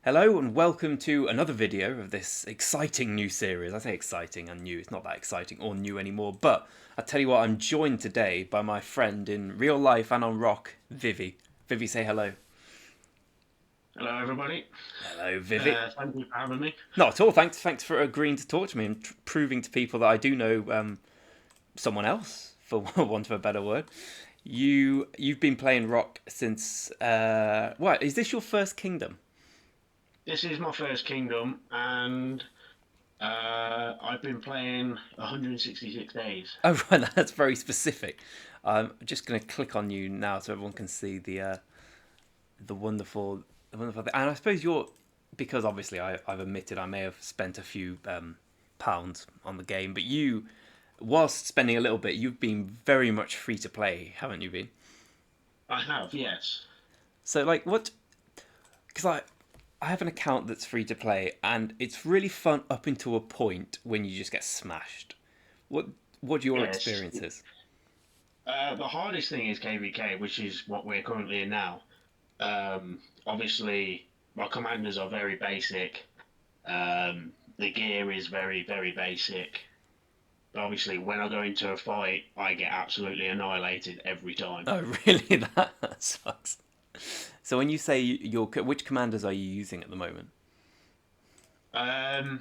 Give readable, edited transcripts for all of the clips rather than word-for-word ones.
Hello and welcome to another video of this exciting new series. I say exciting and new, it's not that exciting or new anymore, but I tell you what, I'm joined today by my friend in real life and on ROK, Vivi. Vivi, say hello. Hello, everybody. Hello, Vivi. Thank you for having me. Not at all, thanks for agreeing to talk to me and proving to people that I do know someone else, for want of a better word. You've been playing ROK since, what, is this your first kingdom? This is my first kingdom, and I've been playing 166 days. Oh, right, that's very specific. I'm just going to click on you now so everyone can see the wonderful thing. And I suppose you're because obviously I've admitted I may have spent a few pounds on the game, but you, whilst spending a little bit, you've been very much free to play, haven't you been? I have, yes. So like what? Because I have an account that's free to play, and it's really fun up until a point when you just get smashed. What what are your Yes. experiences? The hardest thing is KVK, which is what we're currently in now. Obviously, my commanders are very basic. The gear is very, very basic. But obviously, when I go into a fight, I get absolutely annihilated every time. Oh, really? That sucks. So when you say which commanders are you using at the moment? Um,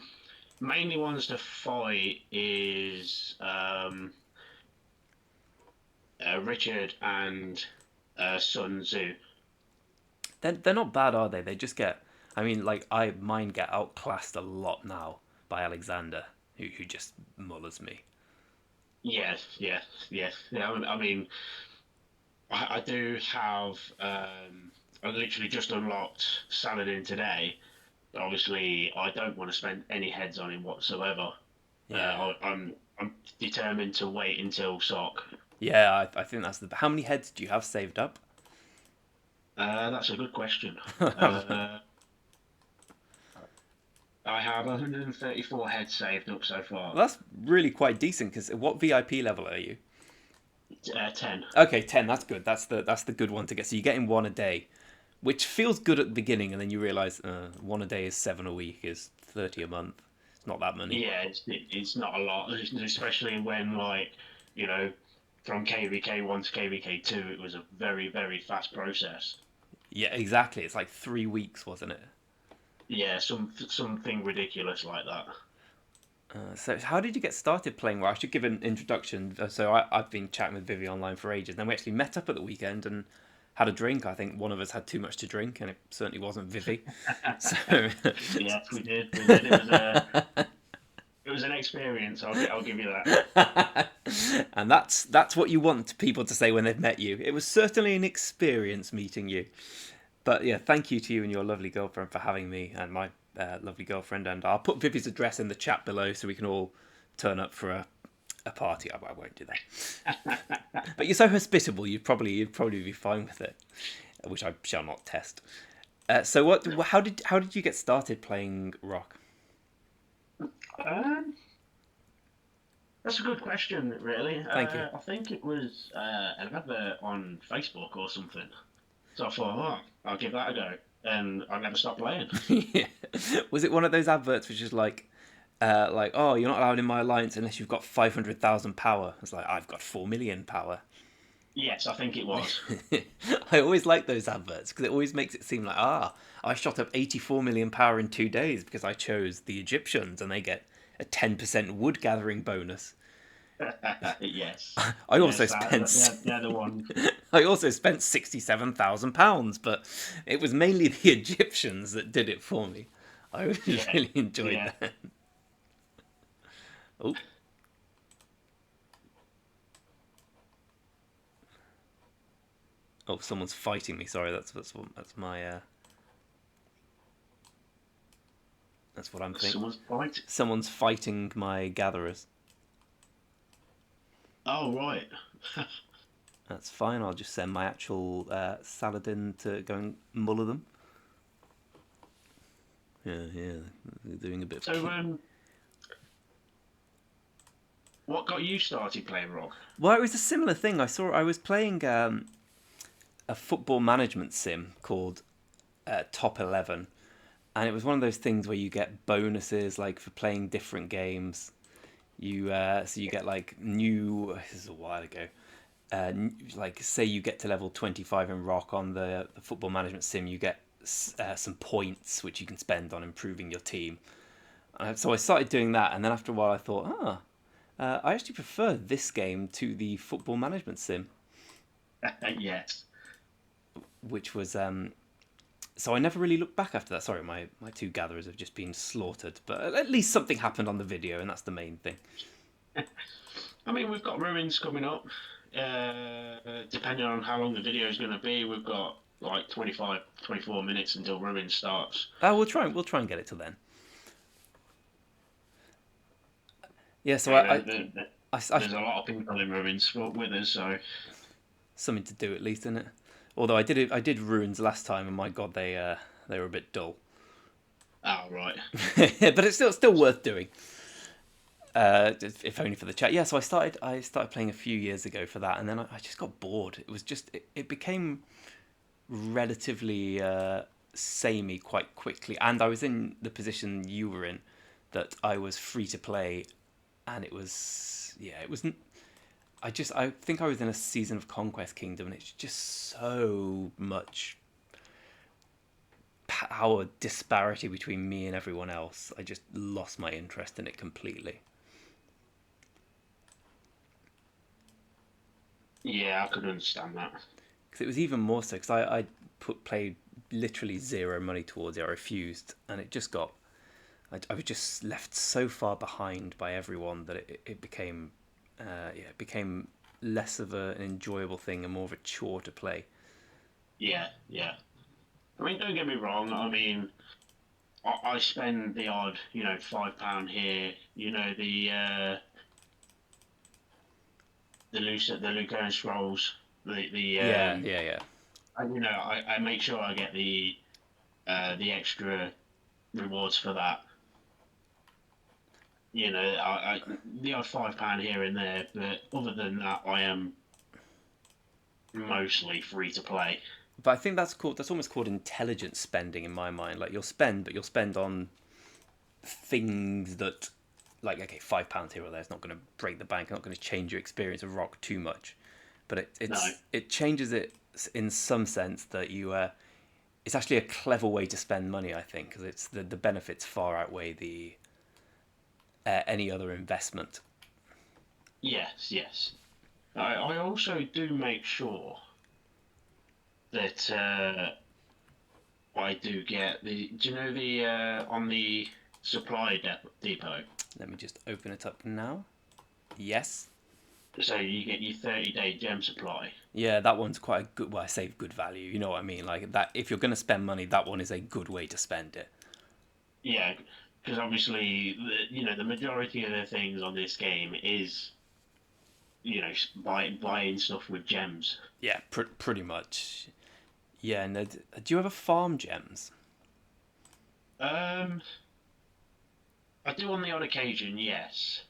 Mainly ones to fight is Richard and Sun Tzu. They're not bad, are they? They just get. I mean, like mine get outclassed a lot now by Alexander, who just mullers me. Yes, yes, yes. Yeah, I mean, I do have. I literally just unlocked Saladin today. But obviously, I don't want to spend any heads on him whatsoever. Yeah, I'm determined to wait until SOC. yeah. I think that's the. How many heads do you have saved up? That's a good question. Well, Uh, I have 134 heads saved up so far. that's really quite decent. Because what VIP level are you? 10. Okay, 10. That's good. That's the good one to get. So you're getting one a day, which feels good at the beginning, and then you realise one a day is 7 a week is 30 a month. It's not that many. Yeah, it's not a lot, especially when, like, you know, from KVK 1 to KVK 2, it was a very, very fast process. Yeah, exactly. It's like 3 weeks, wasn't it? Yeah, something ridiculous like that. So, how did you get started playing? Well, I should give an introduction. I've been chatting with Vivi online for ages. Then we actually met up at the weekend and had a drink. I think one of us had too much to drink, and it certainly wasn't Vivi. So, Yes, we did. We did. It was an experience. I'll give you that. and that's what you want people to say when they've met you. It was certainly an experience meeting you. But yeah, thank you to you and your lovely girlfriend for having me and my lovely girlfriend. And I'll put Vivi's address in the chat below so we can all turn up for a party. I won't do that. But you're so hospitable, you'd probably be fine with it, which I shall not test. So what? How did you get started playing rock? Um, that's a good question, really. Thank you. I think it was an advert on Facebook or something. So I thought, oh, I'll give that a go, and I never stopped playing. Yeah. Was it one of those adverts which is like, oh, you're not allowed in my alliance unless you've got 500,000 power? It's like I've got 4 million power. Yes, I think it was. I always like those adverts because it always makes it seem like I shot up 84 million power in 2 days because I chose the Egyptians and they get a 10% wood gathering bonus. Yes, I also yes, spent they're the one. I also spent £67,000, but it was mainly the Egyptians that did it for me. I Yeah, really enjoyed yeah. that. Oh, oh, someone's fighting me. Sorry, that's what I'm thinking. Someone's right. Someone's fighting my gatherers. Oh, right. That's fine. I'll just send my actual Saladin to go and muller them. Yeah, yeah, they're doing a bit of So, what got you started playing rock? Well, it was a similar thing. I was playing a football management sim called Top 11, and it was one of those things where you get bonuses like for playing different games. You get like new. This is a while ago. Like say you get to level 25 in ROK on the football management sim, you get some points which you can spend on improving your team. So I started doing that, and then after a while I thought, I actually prefer this game to the football management sim, Yes. which was so I never really looked back after that. Sorry, my two gatherers have just been slaughtered, but at least something happened on the video, and that's the main thing. I mean, we've got ruins coming up. Depending on how long the video is going to be, we've got like 25, 24 minutes until ruins starts. We'll try and get it till then. Yeah, so So I there's a lot of people in ruins with us. So, something to do at least, isn't it? Although I did ruins last time, and my god, they were a bit dull. oh right, But it's still worth doing. If only for the chat. Yeah, so I started playing a few years ago for that, and then I just got bored. It was just it became relatively samey quite quickly, and I was in the position you were in, that I was free to play, and it was yeah, it wasn't. I think I was in a season of Conquest Kingdom, and it's just so much power disparity between me and everyone else. I just lost my interest in it completely. yeah, I could understand that. Because it was even more so because I played literally zero money towards it. I refused, and it just got. I was just left so far behind by everyone that it became, yeah, it became less of an enjoyable thing and more of a chore to play. Yeah, yeah. I mean, don't get me wrong. I mean, I spend the odd, £5 here. The Lucerne scrolls. Yeah, yeah, yeah. I make sure I get the extra rewards for that. The odd £5 here and there, but other than that, I am mostly free to play. But I think that's called, that's almost called intelligent spending in my mind. Like you'll spend, but you'll spend on things that, like, okay, £5 here or there is not going to break the bank, not going to change your experience of rock too much, but No, it changes it in some sense that it's actually a clever way to spend money. I think because it's the benefits far outweigh the any other investment. yes, yes. I also do make sure that I do get the. Do you know the on the depot? Let me just open it up now. Yes. So you get your 30-day gem supply. Yeah, that one's quite a good. Well, I say good value. You know what I mean? Like that. If you're going to spend money, that one is a good way to spend it. Yeah, because obviously the majority of the things on this game is buying stuff with gems. Yeah, pretty much. Yeah, and do you ever farm gems? Um, I do on the odd occasion, yes.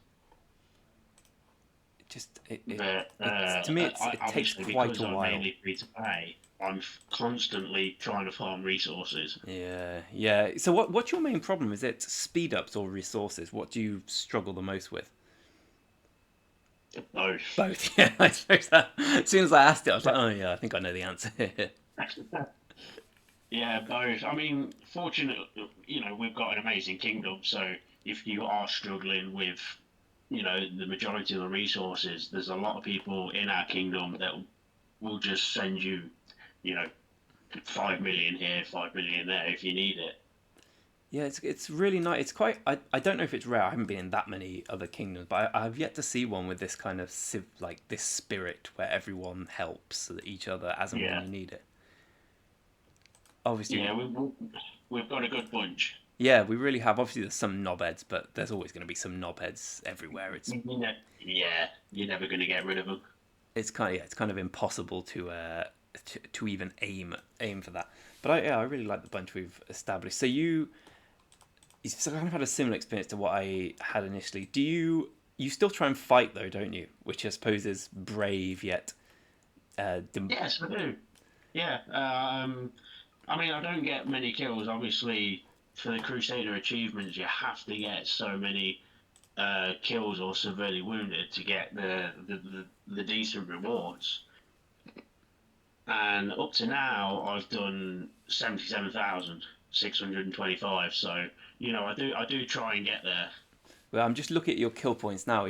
But It's to me it takes obviously quite because a I'm while. mainly free to play, I'm constantly trying to farm resources. Yeah, yeah. So what's your main problem? Is it speed ups or resources? What do you struggle the most with? Both. Both. Yeah, I suppose that. As soon as I asked it, I was like, oh yeah, I think I know the answer. Yeah, both. I mean, fortunate, we've got an amazing kingdom. So if you are struggling with, the majority of the resources, there's a lot of people in our kingdom that will just send you, you know, 5 million here, 5 million there if you need it. Yeah, it's really nice. It's quite. I don't know if it's rare. I haven't been in that many other kingdoms, but I've yet to see one with this kind of like this spirit where everyone helps each other as and when Yeah, you need it. Obviously, yeah, we've got a good bunch. yeah, we really have. Obviously, there's some knobheads, but there's always going to be some knobheads everywhere. Yeah, you're never going to get rid of them. It's kind of yeah, it's kind of impossible to even aim for that. But I really like the bunch we've established. So you kind of had a similar experience to what I had initially. You still try and fight though, don't you? Which I suppose is brave yet. Yes, I do. Yeah. I mean, I don't get many kills, obviously. for the Crusader achievements, you have to get so many kills or severely wounded to get the decent rewards. And up to now, I've done 77,625. So I do try and get there. Well, I'm just looking at your kill points now.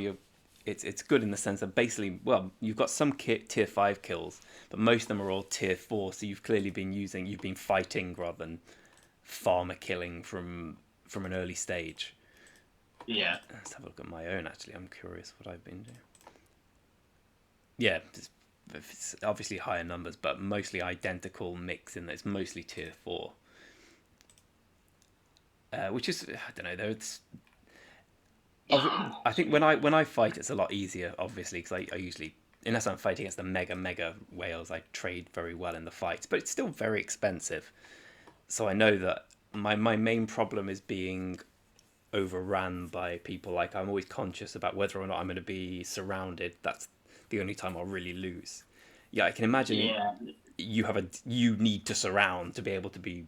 It's good in the sense that basically, well, you've got some tier 5 kills, but most of them are all tier 4. So you've been fighting rather than farmer killing from an early stage. Yeah, Let's have a look at my own. Actually, I'm curious what I've been doing. Yeah, it's obviously higher numbers, but mostly identical mix in that it's mostly tier 4. Which is, I don't know, it's I think when I fight, it's a lot easier, obviously, because I usually, unless I'm fighting against the mega whales, I trade very well in the fights, but it's still very expensive. So I know that my main problem is being overrun by people. Like, I'm always conscious about whether or not I'm going to be surrounded. That's the only time I'll really lose. Yeah, I can imagine yeah, you need to surround to be able to be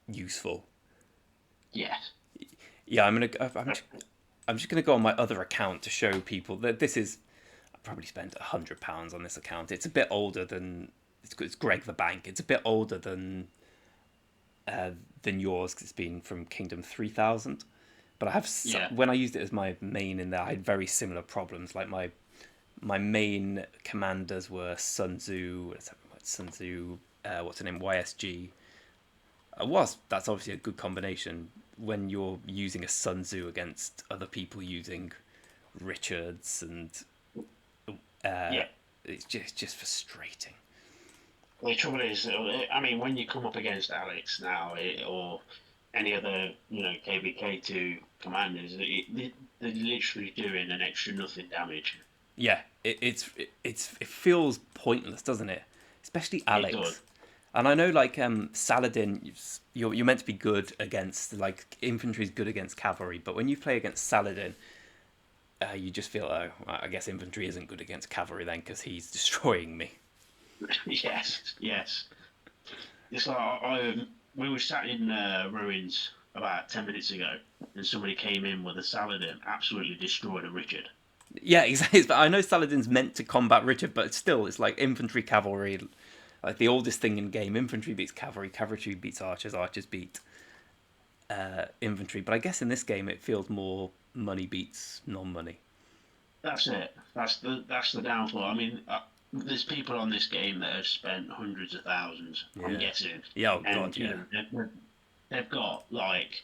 useful. yeah, Yeah, I'm just gonna go on my other account to show people that this is. I probably spent £100 on this account. It's a bit older than it's Greg the Bank. It's a bit older uh, than yours 'cause it's been from Kingdom 3000. But I have yeah, when I used it as my main in there, I had very similar problems. Like my main commanders were Sun Tzu. Sun Tzu. What's her name? YSG. That's obviously a good combination when you're using a Sun Tzu against other people using Richards, and uh, yeah. it's just frustrating. The trouble is, I mean, when you come up against Alex now, or any other, KBK2 commanders, they're literally doing an extra nothing damage. Yeah, it feels pointless, doesn't it? Especially It does. Alex. And I know, like, Saladin, you're meant to be good against, like, infantry's good against cavalry, but when you play against Saladin, you just feel, oh, I guess infantry isn't good against cavalry then because he's destroying me. Yes, yes. It's like we were sat in ruins about 10 minutes ago, and somebody came in with a Saladin, absolutely destroyed a Richard. Yeah, exactly. But I know Saladin's meant to combat Richard, but still, it's like infantry, cavalry, like the oldest thing in game. Infantry beats cavalry, cavalry beats archers, archers beat infantry. But I guess in this game, it feels more money beats non-money. That's it. That's the downfall. I mean, there's people on this game that have spent hundreds of thousands. I'm Yeah. guessing, Yeah. Oh God. and Yeah. they've got like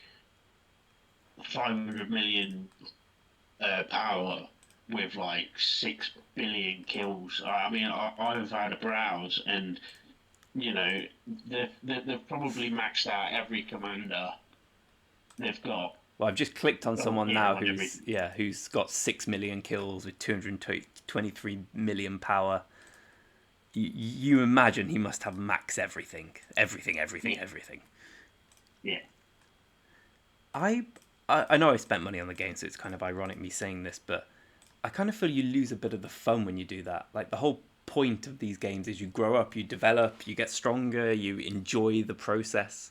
500 million power with like 6 billion kills. I mean, I've had a browse, and you know they've probably maxed out every commander they've got. Well, I've just clicked on someone now On every. who's got 6 million kills with 223 million power. You imagine he must have max everything, Yeah, everything. yeah. I I know I spent money on the game, so it's kind of ironic me saying this, but I kind of feel you lose a bit of the fun when you do that. Like, the whole point of these games is you grow up, you develop, you get stronger, you enjoy the process.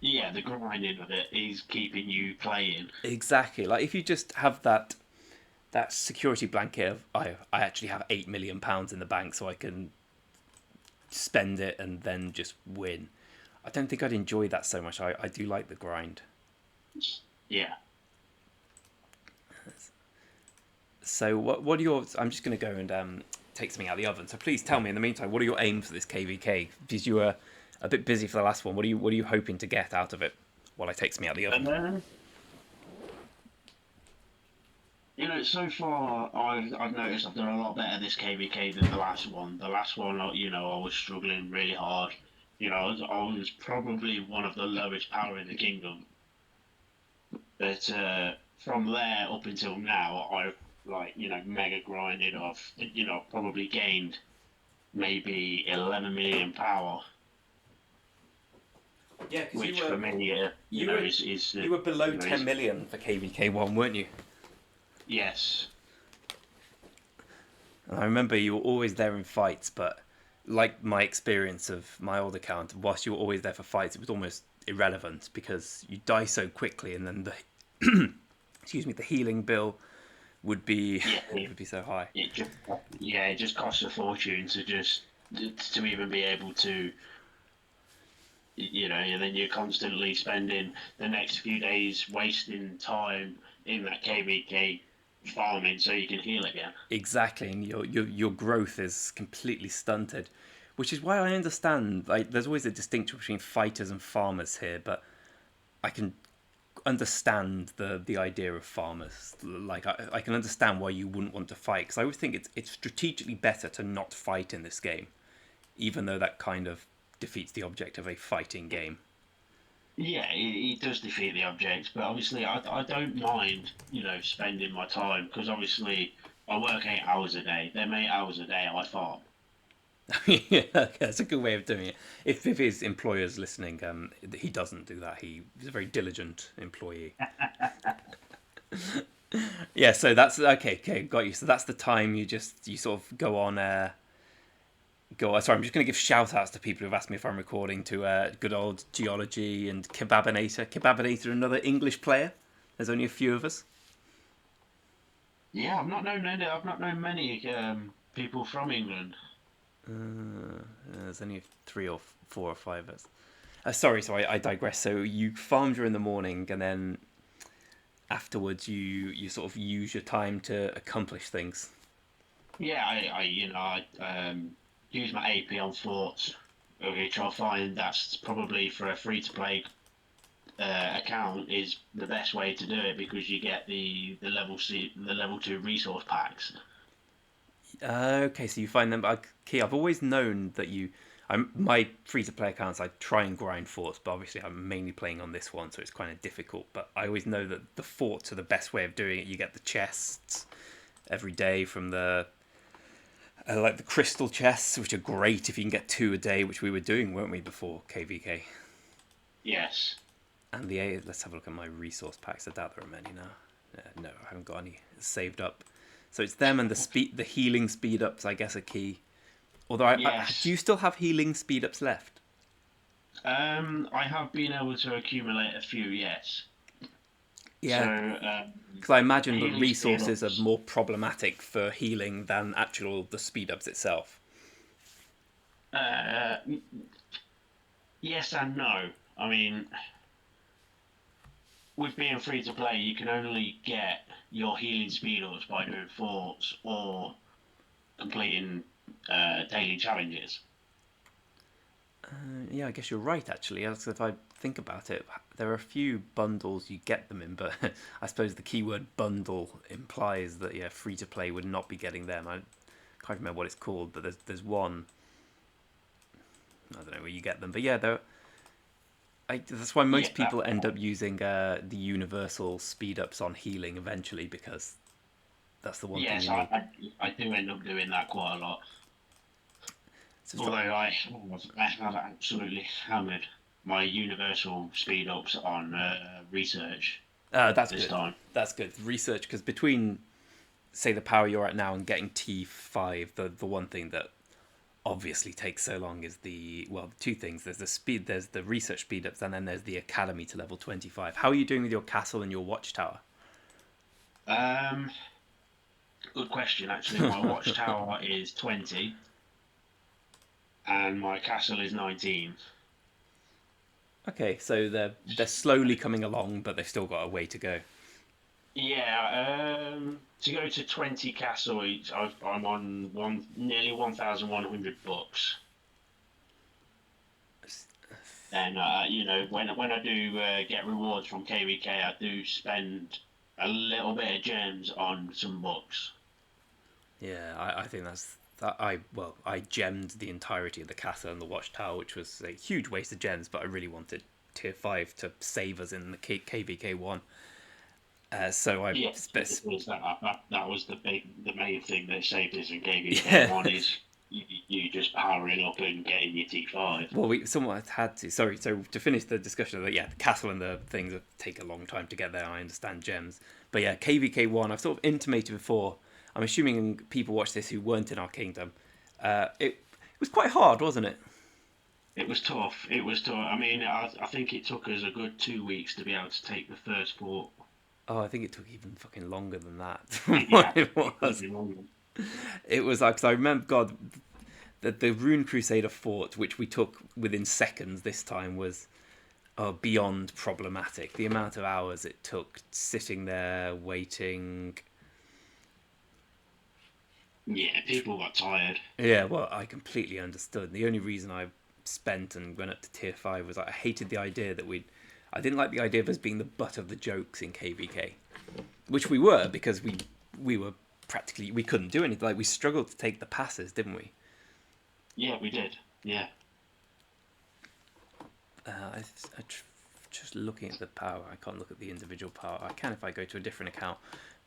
Yeah, the grinding of it is keeping you playing. Exactly. Like, if you just have that security blanket of I actually have £8 million in the bank, so I can spend it and then just win. I don't think I'd enjoy that so much. I do like the grind. Yeah. So what are your? I'm just going to go and take something out of the oven. So please tell me in the meantime, what are your aims for this KVK? Because you were a bit busy for the last one. What are you hoping to get out of it while I take something out of the oven? And then, so far I've noticed I've done a lot better this KVK than the last one. The last one, I was struggling really hard. I was probably one of the lowest power in the kingdom. But from there up until now, I've like mega grinded. I've probably gained maybe 11 million power, Yeah, because which for me, you were is you were below ten is million for KVK1, weren't you? yes, And I remember you were always there in fights, but like my experience of my old account, whilst you were always there for fights, it was almost irrelevant because you die so quickly, and then the excuse me, the healing bill would be Yeah, would be so high. it just yeah, it just costs a fortune to just to even be able to, and then you're constantly spending the next few days wasting time in that KVK farming so you can heal again. Exactly, and your growth is completely stunted, which is why I understand. Like, there's always a distinction between fighters and farmers here, but I can understand the idea of farmers. Like, I can understand why you wouldn't want to fight, because I always think it's strategically better to not fight in this game, even though that kind of defeats the object of a fighting game. Yeah, it does defeat the object, but obviously I don't mind, spending my time because obviously I work 8 hours a day. Them 8 hours a day I farm. Yeah, that's a good way of doing it. If his employer's listening, he doesn't do that. He's a very diligent employee. Yeah, so that's okay. Okay, got you. So that's the time you sort of go on. Go. Sorry, I'm just going to give shout outs to people who've asked me if I'm recording to good old Geology and Kebabinator. Kebabinator, another English player. There's only a few of us. Yeah, I've not known many people from England. There's only three or four or five of us. Sorry, so I digress. So you farm during the morning, and then afterwards you sort of use your time to accomplish things. Yeah, I use my AP on forts, which I find that's probably for a free to play account is the best way to do it because you get the level 2 resource packs. Okay, so you find them. Okay, I've always known that you. My free to play accounts. I try and grind forts, but obviously I'm mainly playing on this one, so it's kind of difficult. But I always know that the forts are the best way of doing it. You get the chests every day from the like the crystal chests, which are great if you can get two a day, which we were doing, weren't we, before KVK? Yes. And let's have a look at my resource packs. I doubt there are many now. No, I haven't got any saved up. So it's them and the healing speed ups, I guess, are key. Although, do Yes. you still have healing speed ups left? I have been able to accumulate a few, yes. So, Yeah, because I imagine that healing speed resources are ups. more problematic for healing than actual the speed ups itself. Uh, yes and no. I mean, with being free to play, you can only get your healing speed ups by doing forts or completing daily challenges. Yeah, I guess you're right. Actually, as if I think about it, there are a few bundles you get them in, but I suppose the keyword bundle implies that yeah, free to play would not be getting them. I can't remember what it's called, but there's one. I don't know where you get them, but yeah, that's why Yeah, most people end up using the universal speed ups on healing eventually because that's the one thing yes, you need. I do end up doing that quite a lot. So Although I have absolutely hammered my universal speed ups on research that's this good. time. That's good research because between say the power you're at now and getting T5, the one thing that obviously takes so long is two things. There's the speed, there's the research speed ups, and then there's the academy to level 25. How are you doing with your castle and your watchtower? Um, Good question. Actually, my watchtower is 20 and my castle is 19. Okay, so they're slowly coming along, but they've still got a way to go. Yeah, to go to 20 castle, I'm on nearly 1,100 books. And when I do get rewards from KVK, I do spend a little bit of gems on some books. Yeah, I think that's that. I gemmed the entirety of the castle and the watchtower, which was a huge waste of gems, but I really wanted tier 5 to save us in the KVK one. So I Yes, because that was the main thing that saved us in KVK yeah. one is you just powering up and getting your T5. Well, we somewhat had to. Sorry, so to finish the discussion of that, yeah, the castle and the things take a long time to get there. I understand gems, but yeah, KVK one. I've sort of intimated before. I'm assuming people watch this who weren't in our kingdom. It was quite hard, wasn't it? It was tough. It was tough. I mean, I think it took us a good 2 weeks to be able to take the first fort. Oh, I think it took even fucking longer than that from what Yeah, it it could was. be longer. It was like, 'cause I remember, God, the Rune Crusader fort, which we took within seconds this time, was beyond problematic. The amount of hours it took sitting there waiting. Yeah, people got tired. Yeah, well, I completely understood. The only reason I spent and went up to tier 5 was I hated the idea that we'd. I didn't like the idea of us being the butt of the jokes in KVK, which we were because we were practically we couldn't do anything. Like we struggled to take the passes, didn't we? Yeah, we did. Yeah. I, I just looking at the power. I can't look at the individual power. I can if I go to a different account.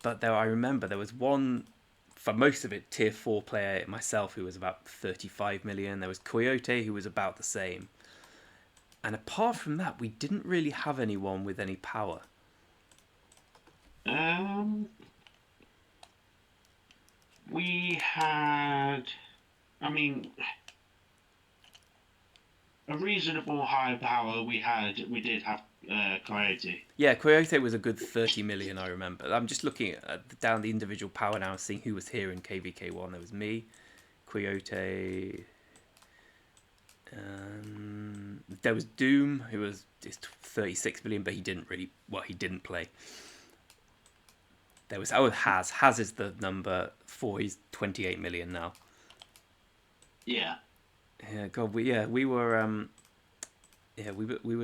But there, I remember there was one for most of it tier 4 player myself who was about 35 million. There was Coyote who was about the same. And apart from that, we didn't really have anyone with any power. Um, we had, I mean, a reasonable high power. We did have Coyote. Yeah, Coyote was a good 30 million, I remember. I'm just looking at down the individual power now, seeing who was here in KVK1. There was me, Coyote. There was Doom, who was just 36 million, but he didn't really. Well, he didn't play. There was Haz. Haz is the number 4. He's 28 million now. Yeah, Yeah, God, we were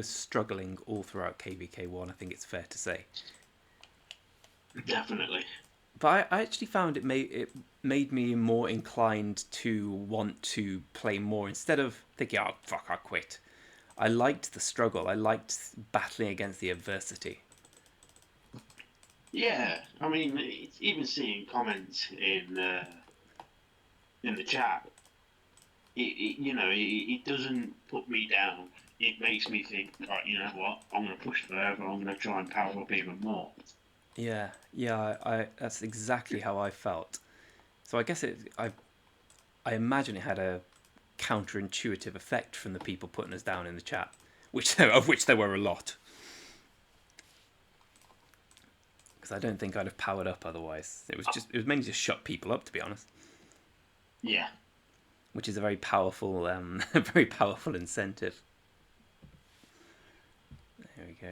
struggling all throughout KVK1. I think it's fair to say. definitely. But I actually found it made me more inclined to want to play more instead of thinking, oh fuck, I quit. I liked the struggle. I liked battling against the adversity. Yeah, I mean, even seeing comments in the chat, it doesn't put me down. It makes me think, right, you know what? I'm going to push further. I'm going to try and power up even more. Yeah, yeah. I that's exactly how I felt. So I guess I imagine it had a counterintuitive effect from the people putting us down in the chat, of which there were a lot. Because I don't think I'd have powered up otherwise. It was mainly to shut people up, to be honest, Yeah, which is a very powerful, very powerful incentive. There we go.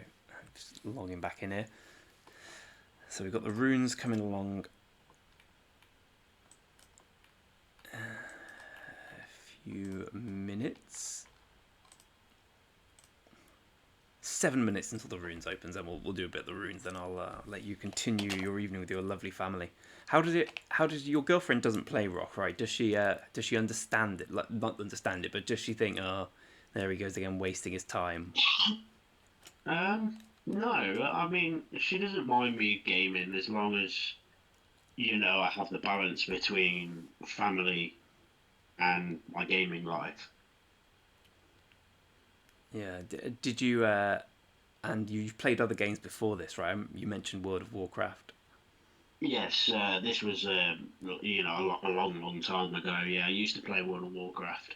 Just logging back in here. So we've got the runes coming along. A few minutes. 7 minutes until the runes opens, and we'll do a bit of the runes. Then I'll let you continue your evening with your lovely family. How did it? How does your girlfriend doesn't play rock, right? Does she understand it? Like, not understand it, but does she think, oh, there he goes again, wasting his time? no, I mean, she doesn't mind me gaming as long as, I have the balance between family and my gaming life. Yeah. Did you? And you've played other games before this, right? You mentioned World of Warcraft. Yes, this was, a long, long time ago. Yeah, I used to play World of Warcraft.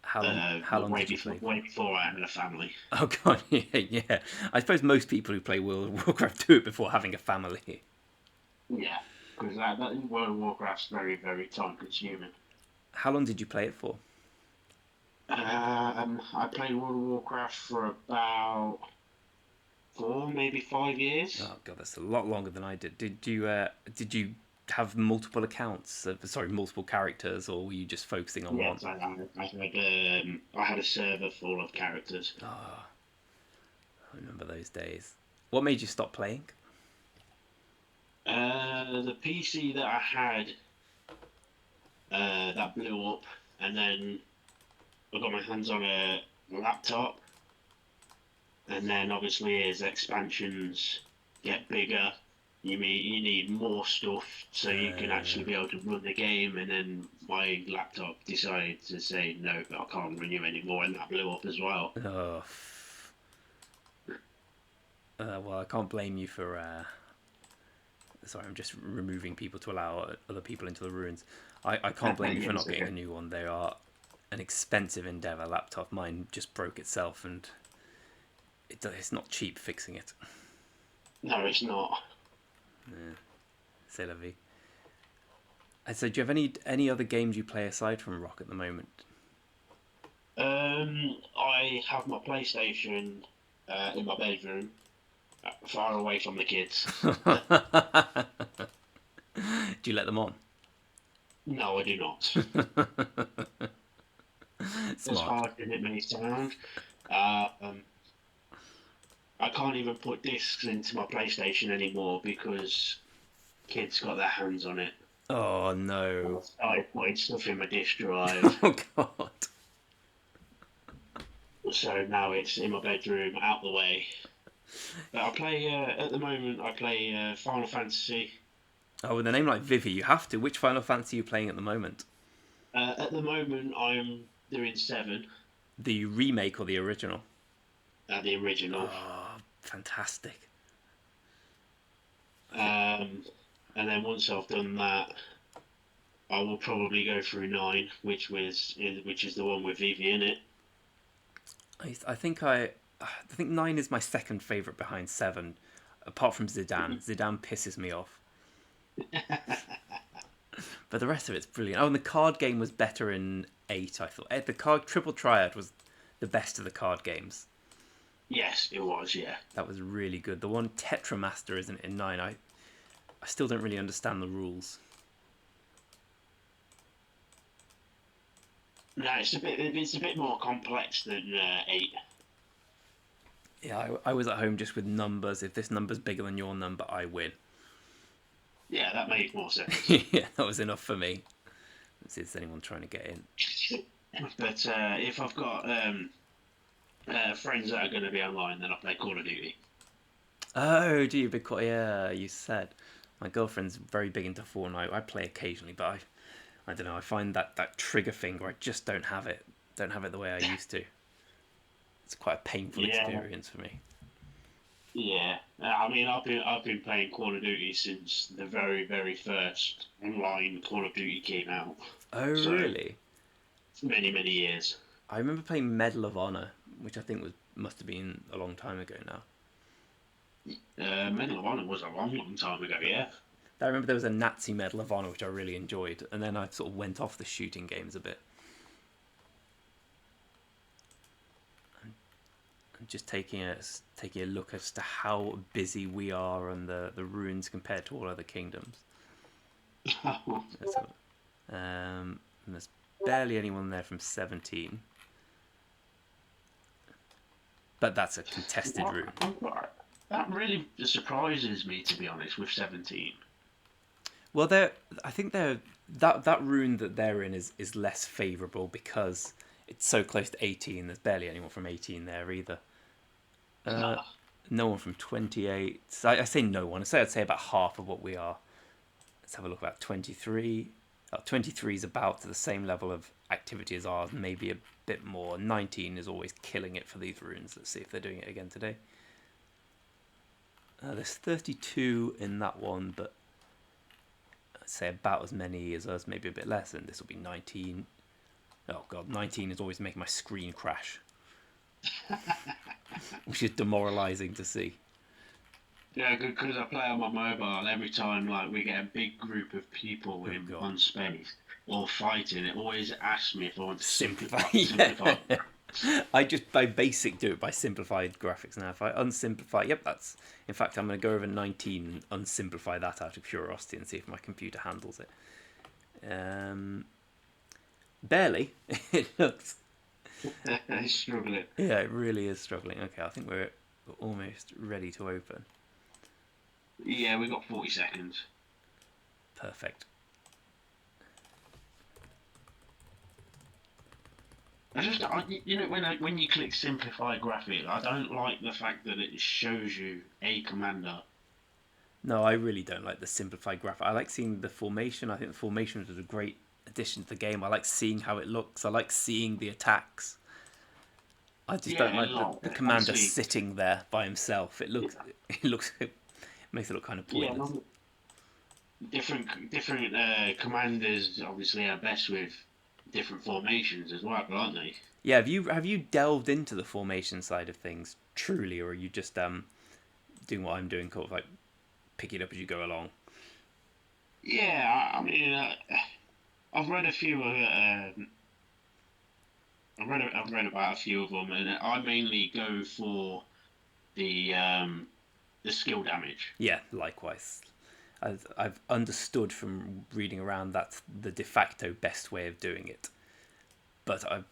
How long? How long did you play for? Way before I had a family. Oh god, yeah, yeah. I suppose most people who play World of Warcraft do it before having a family. Yeah, because that World of Warcraft's very, very time consuming. How long did you play it for? I played World of Warcraft for about 4, maybe 5 years. Oh god, that's a lot longer than I did. Did you have multiple accounts? Sorry, multiple characters, or were you just focusing on one? Yes, I had a server full of characters. Oh, I remember those days. What made you stop playing? The PC that I had that blew up, and then I got my hands on a laptop, and then obviously as expansions get bigger, you need more stuff so you can actually be able to run the game. And then my laptop decided to say no, I can't run you anymore, and that blew up as well. Oh, well, I can't blame you for. Sorry, I'm just removing people to allow other people into the ruins. I can't blame you for Yes, not getting okay. a new one. They are an expensive endeavour laptop. Mine just broke itself, and it's not cheap fixing it. No, it's not. C'est la vie. And so, do you have any other games you play aside from Rock at the moment? I have my PlayStation in my bedroom, far away from the kids. Do you let them on? No, I do not. As Smart. hard as it may sound, um, I can't even put discs into my PlayStation anymore because kids got their hands on it. Oh I no. started putting stuff in my disk drive, Oh god. so now it's in my bedroom, out the way. But I play at the moment. I play Final Fantasy. Oh, with a name like Vivi, you have to. Which Final Fantasy are you playing at the moment? At the moment, I'm doing seven, The remake or the original? the original. Oh, fantastic. I think Um, and then once I've done that, I will probably go through nine, which is the one with Vivi in it. I think 9 is my second favorite behind 7, apart from Zidane. Zidane pisses me off. But the rest of it's brilliant. Oh, and the card game was better in 8, I thought. The card Triple Triad was the best of the card games. Yes, it was. Yeah. That was really good. The one Tetramaster isn't in 9. I still don't really understand the rules. No, it's a bit more complex than eight. Yeah, I was at home just with numbers. If this number's bigger than your number, I win. Yeah, that makes more sense. Yeah, that was enough for me. Let's see, is anyone trying to get in? But if I've got friends that are going to be online, then I play Call of Duty. Oh, do you? Because yeah, you said my girlfriend's very big into Fortnite. I play occasionally, but I don't know. I find that trigger finger. I just don't have it. Don't have it the way I used to. It's quite a painful Yeah, experience for me. yeah. I mean, I've been playing Call of Duty since the very very first online Call of Duty came out. Oh, So really? many many years. I remember playing Medal of Honor, which I think was must have been a long time ago now. Medal of Honor was a long long time ago. Yeah. I remember there was a Nazi Medal of Honor which I really enjoyed, and then I sort of went off the shooting games a bit. I'm just taking a look as to how busy we are on the ruins compared to all other kingdoms. Let's have, and there's barely anyone there from 17, but that's a contested rune. That really surprises me, to be honest, with 17. Well, I think that rune that they're in is less favourable because it's so close to 18. There's barely anyone from 18 there either. Uh, Ah, no one from 28. I say no one. I'd say about half of what we are. Let's have a look about 23. 23 is about to the same level of activity as ours, maybe a bit more. 19 is always killing it for these runes. Let's see if they're doing it again today. There's 32 in that one, but I'd say about as many as us, maybe a bit less, and this will be 19. Oh god, 19 is always making my screen crash, which is demoralising to see. yeah, because I play on my mobile. Every time like we get a big group of people Oh in god. one space or fighting, it always asks me if I want to Simplify, simplify. yeah. I just by basic do it by simplified graphics now. If I unsimplify, yep, that's. In fact, I'm going to go over 19 and unsimplify that out of curiosity and see if my computer handles it. Barely. It looks. Struggling. Yeah, it really is struggling. Okay, I think we're almost ready to open. Yeah, we got 40 seconds. Perfect. When you click simplify graphic, I don't like the fact that it shows you a commander. No, I really don't like the simplified graphic. I like seeing the formation. I think the formation is a great addition to the game. I like seeing how it looks. I like seeing the attacks. I just don't Yeah, like the, like the commander obviously, sitting there by himself. It makes it look kind of yeah, pointless. different commanders obviously are best with different formations as well, aren't they? Yeah, have you delved into the formation side of things truly, or are you just doing what I'm doing, kind of like pick it up as you go along? Yeah, I mean, I've read a few. I've read about a few of them, and I mainly go for the um, the skill damage. Yeah, likewise. I've understood from reading around that's the de facto best way of doing it, but I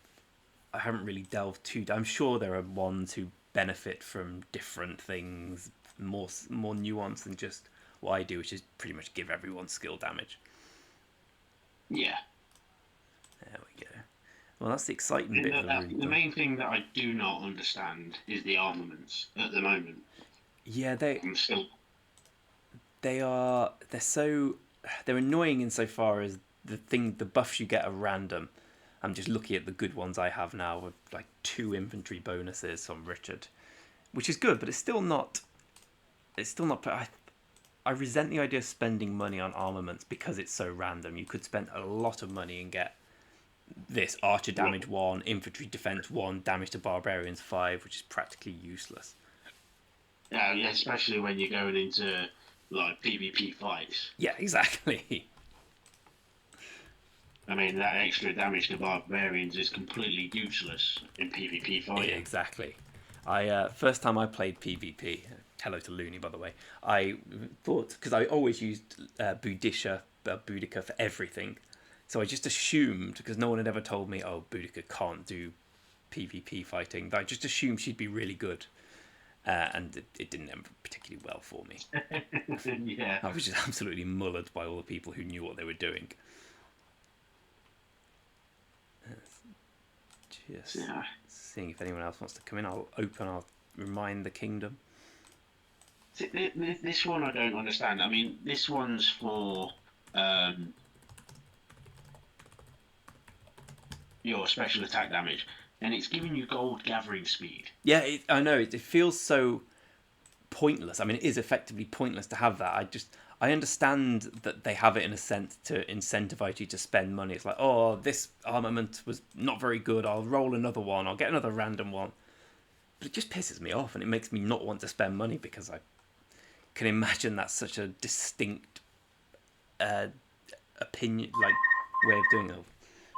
haven't really delved too. I'm sure there are ones who benefit from different things, more nuance than just what I do, which is pretty much give everyone skill damage. Yeah, There we go. Well, that's the exciting and bit of the rune the done. main thing that I do not understand is the armaments at the moment. Yeah, they I'm still. they are they're annoying insofar as the buffs you get are random. I'm just looking at the good ones I have now with like 2 infantry bonuses on Richard, which is good, but it's still not. It's still not. I resent the idea of spending money on armaments because it's so random. You could spend a lot of money and get this archer Well, damage 1, infantry defense 1, damage to barbarians 5, which is practically useless. yeah, yeah, especially when you're going into like PvP fights. Yeah, exactly. I mean, that extra damage to barbarians is completely useless in PvP fighting. Exactly. I first time I played PvP. Hello to Looney, by the way. I thought because I always used Boudica for everything, so I just assumed because no one had ever told me, oh, Boudica can't do PvP fighting. I just assumed she'd be really good, and it didn't end particularly well for me. Yeah. I was just absolutely mullered by all the people who knew what they were doing. So, Just seeing if anyone else wants to come in. I'll remind the kingdom. this one I don't understand. I mean, this one's for um, your special attack damage, and it's giving you gold gathering speed. Yeah, I know it feels so pointless. I mean, it is effectively pointless to have that. I understand that they have it in a sense to incentivize you to spend money. It's like, oh, this armament was not very good. I'll roll another one. I'll get another random one. But it just pisses me off, and it makes me not want to spend money because I can imagine that's such a distinct uh, opinion, like way of doing it.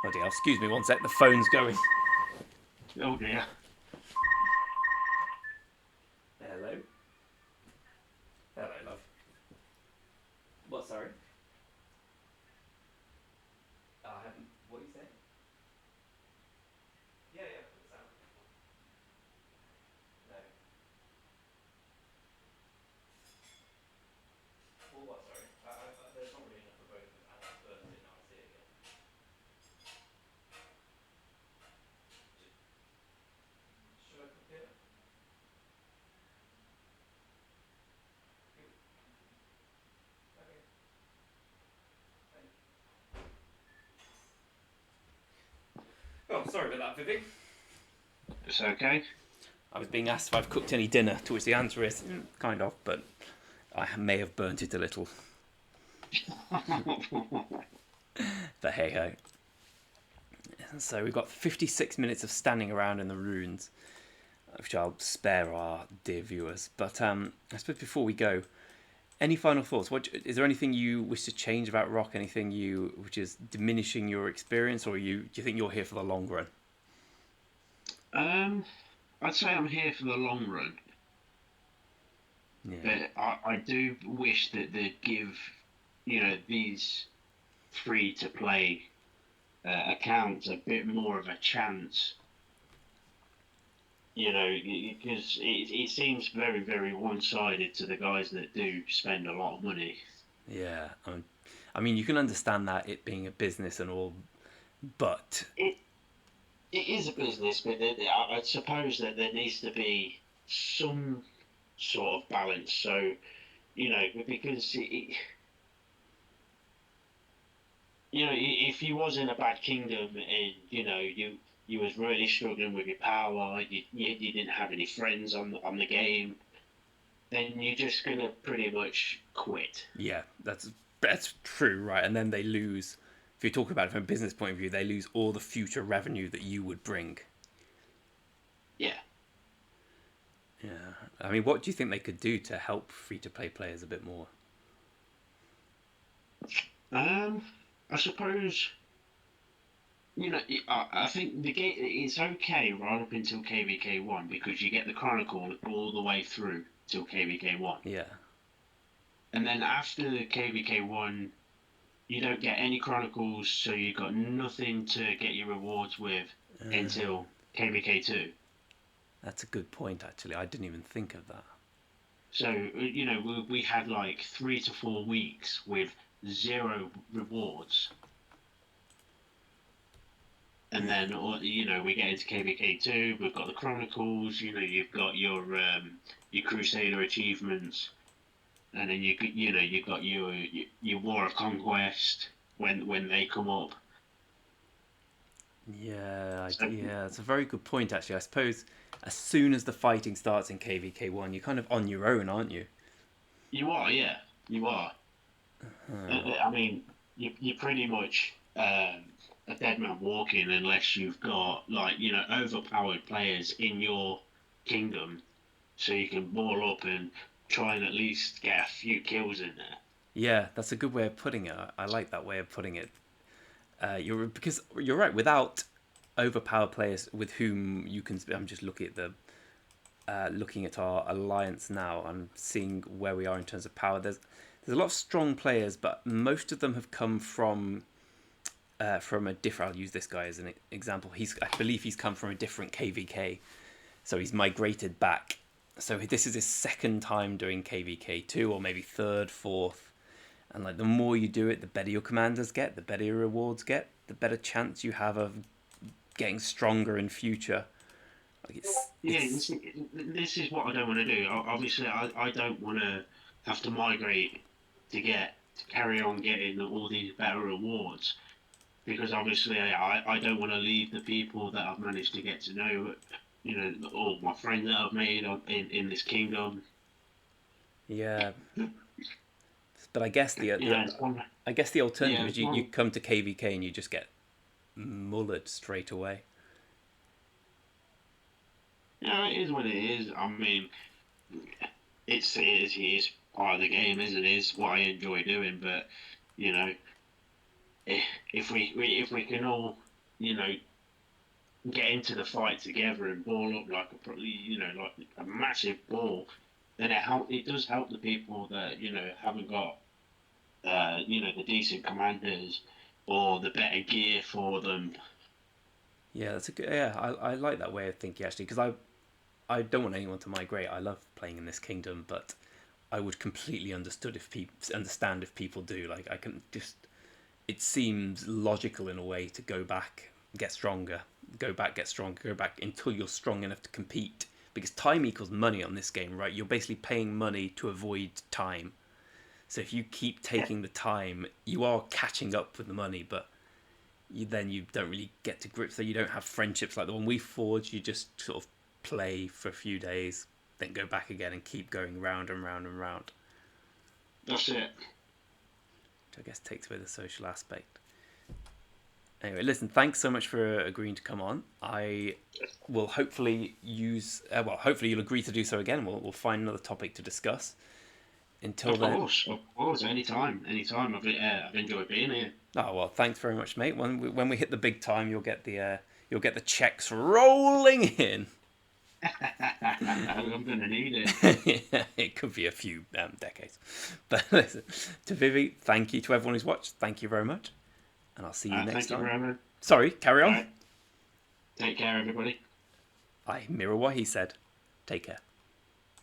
Oh dear, excuse me one sec. The phone's going. Oh dear. Hello. Hello, love. What? Sorry. I haven't. What are you saying? Yeah, yeah. What's that? No. Well, what? Sorry. There's not really enough for both of us, and I've burnt it. Now I see it again. Should I cook dinner? Okay. Oh, sorry about that, Vivi. It's okay. I was being asked if I've cooked any dinner, to which the answer is kind of, but I may have burnt it a little. But hey ho. So we've got 56 minutes of standing around in the ruins, which I'll spare our dear viewers. But I suppose before we go, any final thoughts? What is there anything you wish to change about ROK? Anything which is diminishing your experience, or do you think you're here for the long run? um, I'd say I'm here for the long run, Yeah, but I do wish that they'd give, these free to play accounts a bit more of a chance. Because it seems very, very one-sided to the guys that do spend a lot of money. yeah. I mean, you can understand that it being a business and all, but It it is a business, but I suppose that there needs to be some sort of balance. So, because if you was in a bad kingdom and you was really struggling with your power, you didn't have any friends on the game, then you're just gonna pretty much quit. yeah, that's true, right? And then they lose if you're talking about it from a business point of view, they lose all the future revenue that you would bring. Yeah. Yeah. I mean, what do you think they could do to help free to play players a bit more? Um, I suppose I think the game it's okay right up until KVK 1 because you get the Chronicle all the way through till KVK 1, Yeah. and then after the KVK 1, you don't get any Chronicles, so you've got nothing to get your rewards with until KVK 2. That's a good point, actually. I didn't even think of that. So we had like 3 to 4 weeks with zero rewards, and Yeah. then we get into KVK 2. We've got the Chronicles. You've got your Crusader achievements, and then you've got your War of Conquest when they come up. Yeah, So yeah, it's a very good point, actually. I suppose as soon as the fighting starts in KVK 1, you're kind of on your own, aren't you? you are, yeah, you are. I mean, you're pretty much a dead man walking unless you've got like overpowered players in your kingdom, so you can ball up and try and at least get a few kills in there. Yeah, that's a good way of putting it. I like that way of putting it. Because you're right. Without overpowered players with whom you can, I'm just looking at our alliance now. I'm seeing where we are in terms of power. There's a lot of strong players, but most of them have come from a different. I'll use this guy as an example. I believe he's come from a different KVK, so he's migrated back. So this is his second time doing KVK 2, or maybe third, fourth. And like the more you do it, the better your commanders get, the better your rewards get, the better chance you have of getting stronger in future. Like Yeah, this is what I don't want to do. Obviously, I don't want to have to migrate to carry on getting all these better rewards because obviously I don't want to leave the people that I've managed to get to know, all my friends that I've made in this kingdom. yeah, but I guess It's one. I guess the Yeah, alternative is it's you one. come to KVK and you just get mullered straight away. Yeah, it is what it is. I mean, it is part of the game, isn't it? It's what I enjoy doing. But you know, if we can all you know get into the fight together and ball up like like a massive ball, then it does help the people that haven't got the decent commanders or the better gear for them. Yeah, that's a good. Yeah, I like that way of thinking actually because I don't want anyone to migrate. I love playing in this kingdom, but I would completely understand if people do. Like I can just it seems logical in a way to go back, get stronger, go back, get stronger, go back until you're strong enough to compete. Because time equals money on this game, right? You're basically paying money to avoid time. So if you keep Yeah, taking the time, you are catching up with the money, but you don't really get to grips. So you don't have friendships like the one we forged. You just sort of play for a few days, then go back again and keep going round and round and round. that's it. Which I guess takes away the social aspect. Anyway, listen, thanks so much for agreeing to come on. I will hopefully hopefully you'll agree to do so again. We'll find another topic to discuss. Until then, Of course, anytime, anytime. I've enjoyed being here. oh well, thanks very much, mate. When we hit the big time, you'll get the checks rolling in. I'm gonna need it. Yeah, it could be a few decades. But listen, to Vivi, thank you. To everyone who's watched, thank you very much. And I'll see you next Thank you for time. having. Sorry, carry All on. right, take care, everybody. I mirror what he said. Take care.